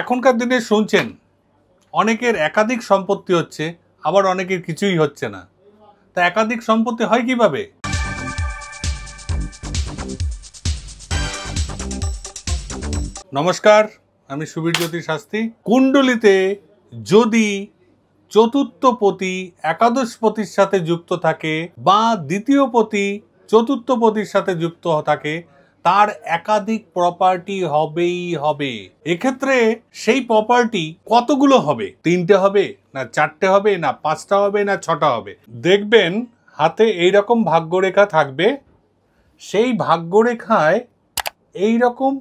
এখনকার দিনে শুনছেন অনেকের একাধিক সম্পত্তি হচ্ছে, আবার অনেকের কিছুই হচ্ছে না। তা একাধিক সম্পত্তি হয় কিভাবে? নমস্কার, আমি সুবীরজ্যোতি শাস্ত্রী। কুণ্ডলিতে যদি চতুর্থ পতি একাদশ পতির সাথে যুক্ত থাকে বা দ্বিতীয় পতি চতুর্থ পতির সাথে যুক্ত থাকে, তার একাধিক প্রপার্টি হবেই হবে। এক্ষেত্রে সেই প্রপার্টি কতগুলো হবে? 3টে হবে, না 4টে হবে, না 5টা হবে, না 6টা হবে? দেখবেন হাতে এইরকম ভাগ্যরেখা থাকবে, সেই ভাগ্যরেখায় এইরকম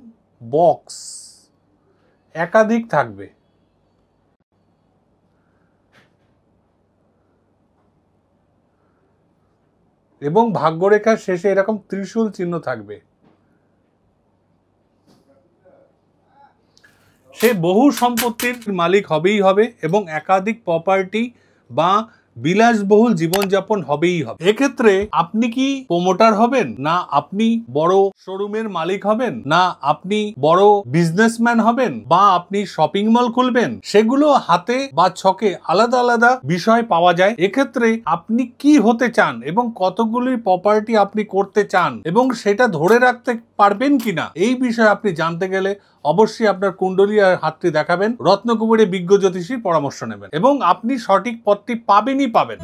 বক্স একাধিক থাকবে। এবং ভাগ্যরেখার শেষে এরকম ত্রিশূল চিহ্ন থাকবে। সে বহু সম্পত্তির মালিক হবেই হবে এবং একাধিক প্রপার্টি বা বিলাসবহুল জীবনযাপন হবেই হবে। এক্ষেত্রে আপনি কি প্রমোটার হবেন, না আপনি বড় শোরুমের মালিক হবেন, না আপনি বড় বিজনেসম্যান হবেন, বা আপনি শপিং মল খুলবেন, সেগুলো হাতে বা ছকে আলাদা আলাদা বিষয় পাওয়া যায়। এক্ষেত্রে আপনি কি হতে চান এবং কতগুলি প্রপার্টি আপনি করতে চান এবং সেটা ধরে রাখতে পারবেন কিনা, এই বিষয়ে আপনি জানতে গেলে অবশ্যই আপনার কুণ্ডলী আর হাতটি দেখাবেন, রত্নকুমারী বিজ্ঞ জ্যোতিষীর পরামর্শ নেবেন এবং আপনি সঠিক পথটি পাবেনই পাবেন।